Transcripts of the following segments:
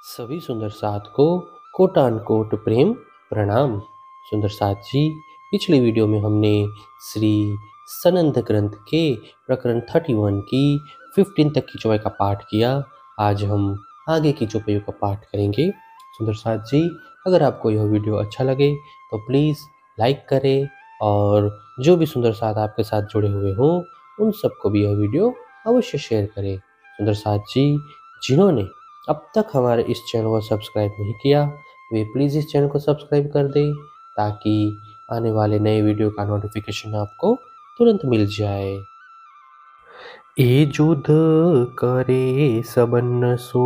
सभी सुंदर साथ को कोटान कोट प्रेम प्रणाम। सुंदर साथ जी, पिछली वीडियो में हमने श्री सनंद ग्रंथ के प्रकरण 31 की 15 तक की चौपाई का पाठ किया। आज हम आगे की चौपाइयों का पाठ करेंगे। सुंदर साथ जी, अगर आपको यह वीडियो अच्छा लगे तो प्लीज़ लाइक करें और जो भी सुंदर साथ आपके साथ जुड़े हुए हों उन सबको भी यह वीडियो अवश्य शेयर करें। सुंदर साथ जी, जिन्होंने अब तक हमारे इस चैनल को सब्सक्राइब नहीं किया, वे प्लीज़ इस चैनल को सब्सक्राइब कर दें ताकि आने वाले नए वीडियो का नोटिफिकेशन आपको तुरंत मिल जाए। ए जुध करे सबन सो,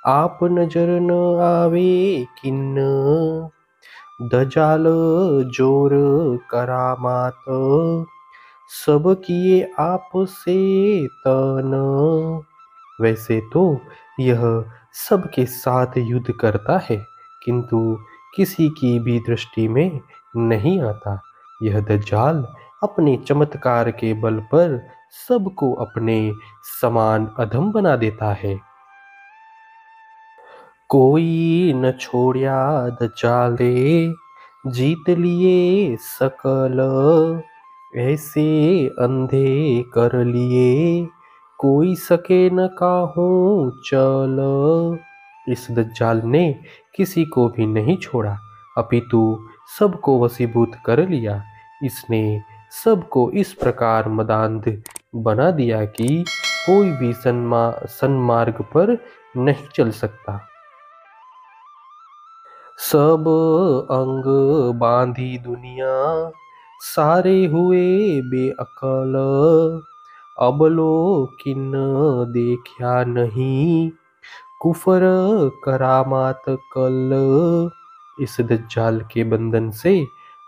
आप नजर न आवे किन्न, दजाल जोर करामात, सब किए आप से तन। वैसे तो यह सबके साथ युद्ध करता है, किंतु किसी की भी दृष्टि में नहीं आता। यह दज्जाल अपने चमत्कार के बल पर सबको अपने समान अधम बना देता है। कोई न छोड़या दज्जाले, जीत लिए सकल, ऐसे अंधे कर लिए, कोई सके न काहू चल। इस दज्जाल ने किसी को भी नहीं छोड़ा, अपितु सबको वशीभूत कर लिया। इसने सबको इस प्रकार मदांध बना दिया कि कोई भी सन्मार्ग पर नहीं चल सकता। सब अंग बांधी दुनिया, सारे हुए बेअकल, अबलो किन्न देखा नहीं, कुफर करामात कल। इस दज्जाल के बंधन से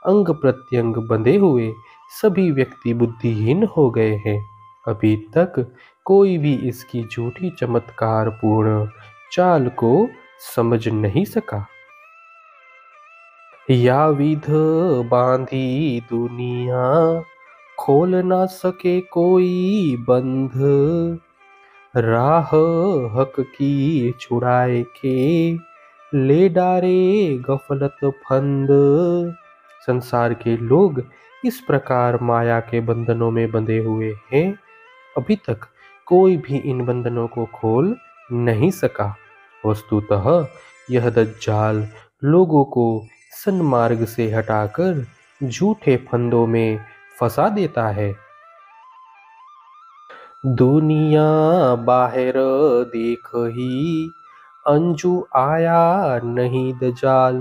अंग प्रत्यंग बंधे हुए सभी व्यक्ति बुद्धिहीन हो गए हैं। अभी तक कोई भी इसकी झूठी चमत्कार पूर्ण चाल को समझ नहीं सका। या विध बांधी दुनिया, खोल ना सके कोई बंध, राह हक की छुड़ाए के, ले डारे गफलत फंद। संसार के लोग इस प्रकार माया के बंधनों में बंधे हुए हैं, अभी तक कोई भी इन बंधनों को खोल नहीं सका। वस्तुतः यह दज्जाल लोगों को सन्मार्ग से हटाकर झूठे फंदों में फंसा देता है। दुनिया बाहर देख ही, अंजू आया नहीं दजाल,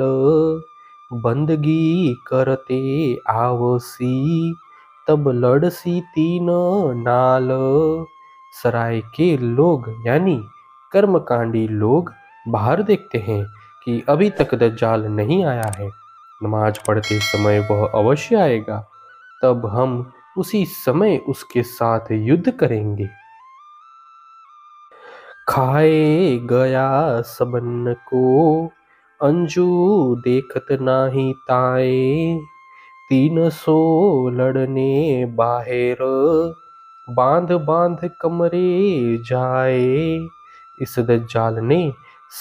बंदगी करते आवसी, तब लड़सी तीन नाल। सराय के लोग यानी कर्मकांडी लोग बाहर देखते हैं कि अभी तक दज्जाल नहीं आया है। नमाज पढ़ते समय वह अवश्य आएगा, तब हम उसी समय उसके साथ युद्ध करेंगे। खाए गया सबन को, अंजू देखत नाही ताए, 300 लड़ने बाहर, बांध बांध कमरे जाए। इस दज्जाल ने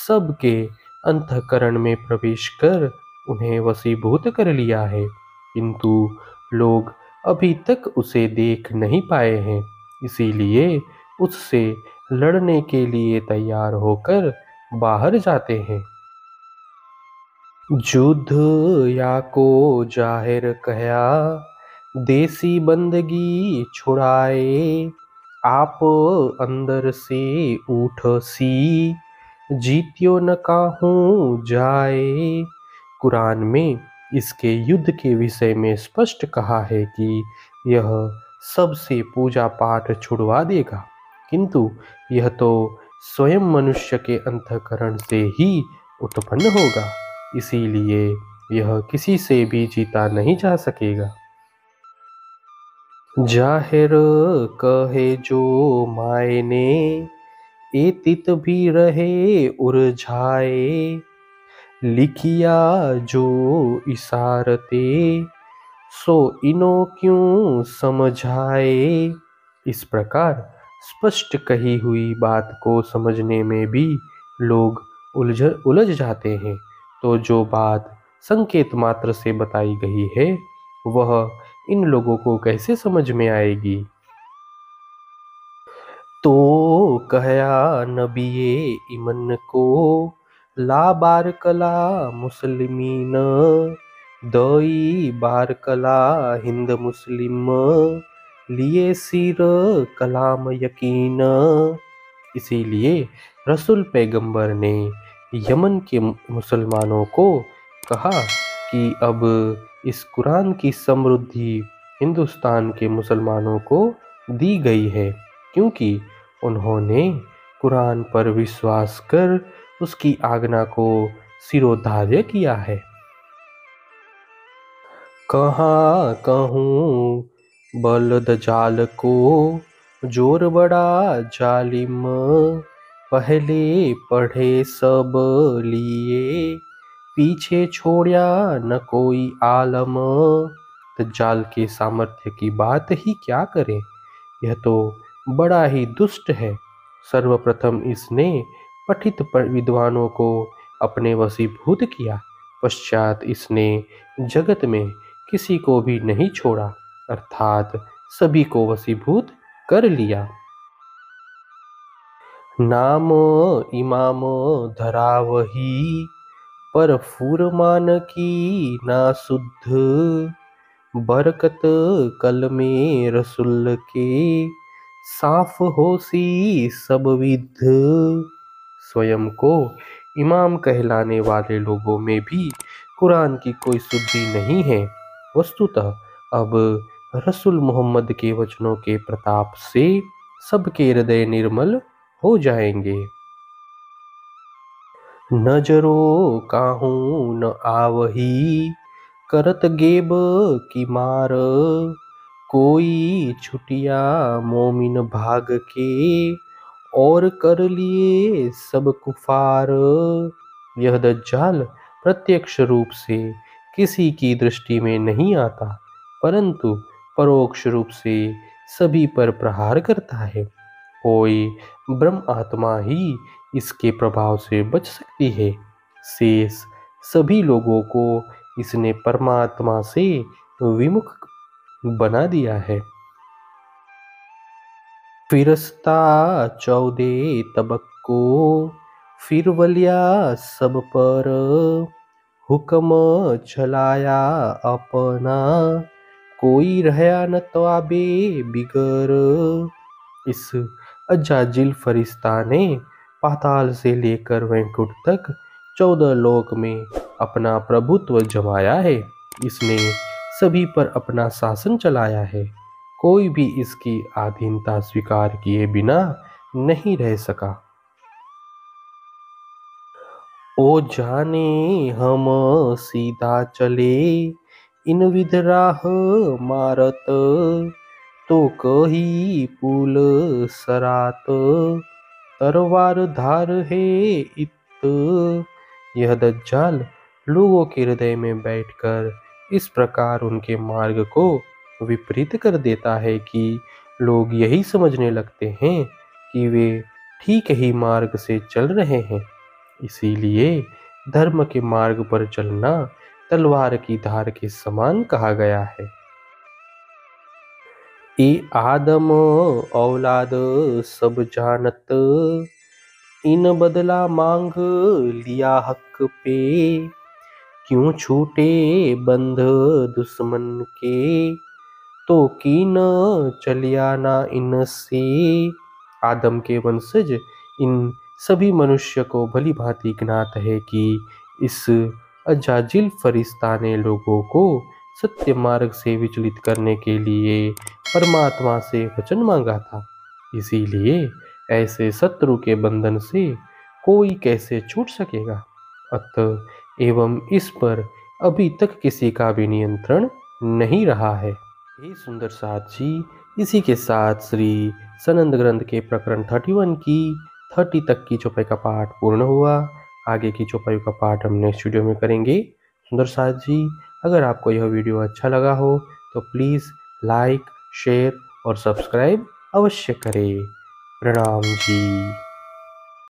सबके अंतःकरण में प्रवेश कर उन्हें वशीभूत कर लिया है, किंतु लोग अभी तक उसे देख नहीं पाए हैं, इसीलिए उससे लड़ने के लिए तैयार होकर बाहर जाते हैं। युद्ध या को जाहिर कया, देसी बंदगी छुड़ाए, आप अंदर से उठ सी, जीत्यो न काहू जाए। कुरान में इसके युद्ध के विषय में स्पष्ट कहा है कि यह सबसे पूजा पाठ छुड़वा देगा, किंतु यह तो स्वयं मनुष्य के अंतःकरण से ही उत्पन्न होगा, इसीलिए यह किसी से भी जीता नहीं जा सकेगा। जाहिर कहे जो मायने, एतित भी रहे उलझाए, लिखिया जो इशारते, सो इनो क्यों समझाए। इस प्रकार स्पष्ट कही हुई बात को समझने में भी लोग उलझ जाते हैं, तो जो बात संकेत मात्र से बताई गई है वह इन लोगों को कैसे समझ में आएगी। तो कहया नबिये इमन को ला बारकला मुस्लिमीन दई बारकला हिंद मुस्लिम लिए सिर कलाम यकीन। इसीलिए रसूल पैगंबर ने यमन के मुसलमानों को कहा कि अब इस कुरान की समृद्धि हिंदुस्तान के मुसलमानों को दी गई है, क्योंकि उन्होंने कुरान पर विश्वास कर उसकी आज्ञा को सिरोधार्य किया है। कहाँ कहूँ बल दजाल को जोर बड़ा जालिम पहले पढ़े सब लिए पीछे छोड़ा न कोई आलम। दज्जाल के सामर्थ्य की बात ही क्या करें, यह तो बड़ा ही दुष्ट है। सर्वप्रथम इसने पठित विद्वानों को अपने वशीभूत किया, पश्चात इसने जगत में किसी को भी नहीं छोड़ा, अर्थात सभी को वशीभूत कर लिया। नाम इमाम धरा वही पर फुरमान की ना शुद्ध बरकत कल में रसुल के साफ होसी सब विध। स्वयं को इमाम कहलाने वाले लोगों में भी कुरान की कोई शुद्धि नहीं है। वस्तुतः अब रसूल मोहम्मद के वचनों के प्रताप से सबके हृदय निर्मल हो जाएंगे। नजरो काहू न आवही करत गेब की मार कोई छुटिया मोमिन भाग के और कर लिए सब कुफार। यह दज्जाल प्रत्यक्ष रूप से किसी की दृष्टि में नहीं आता, परंतु परोक्ष रूप से सभी पर प्रहार करता है। कोई ब्रह्म आत्मा ही इसके प्रभाव से बच सकती है, शेष सभी लोगों को इसने परमात्मा से विमुख बना दिया है। फिरस्ता 14 तबक्को फिर वलिया सब पर हुक्म चलाया अपना कोई रहया न तवाबे बिगर। इस अजाजिल फरिश्ता ने पाताल से लेकर वैकुंठ तक 14 लोक में अपना प्रभुत्व जमाया है। इसने सभी पर अपना शासन चलाया है, कोई भी इसकी अधीनता स्वीकार किए बिना नहीं रह सका। ओ जाने हम सीधा चले इन विध राह मारत तो कही पुल सरात तरवार धार है इत। यह दज्जाल लोगों के हृदय में बैठकर इस प्रकार उनके मार्ग को विपरीत कर देता है कि लोग यही समझने लगते हैं कि वे ठीक ही मार्ग से चल रहे हैं। इसीलिए धर्म के मार्ग पर चलना तलवार की धार के समान कहा गया है। ए आदम औलाद सब जानत इन बदला मांग लिया हक पे क्यों छूटे बंध दुश्मन के तो की न चलिया ना इनसे। आदम के वंशज इन सभी मनुष्य को भली भांति ज्ञात है कि इस अजाजिल फरिश्ता ने लोगों को सत्य मार्ग से विचलित करने के लिए परमात्मा से वचन मांगा था। इसीलिए ऐसे शत्रु के बंधन से कोई कैसे छूट सकेगा। अतः एवं इस पर अभी तक किसी का भी नियंत्रण नहीं रहा है। हे सुंदर साथ जी, इसी के साथ श्री सनंद ग्रंथ के प्रकरण 31 की 30 तक की चौपाई का पाठ पूर्ण हुआ। आगे की चौपाई का पाठ हम नेक्स्ट वीडियो में करेंगे। सुंदर साथ जी, अगर आपको यह वीडियो अच्छा लगा हो तो प्लीज़ लाइक, शेयर और सब्सक्राइब अवश्य करें। प्रणाम जी।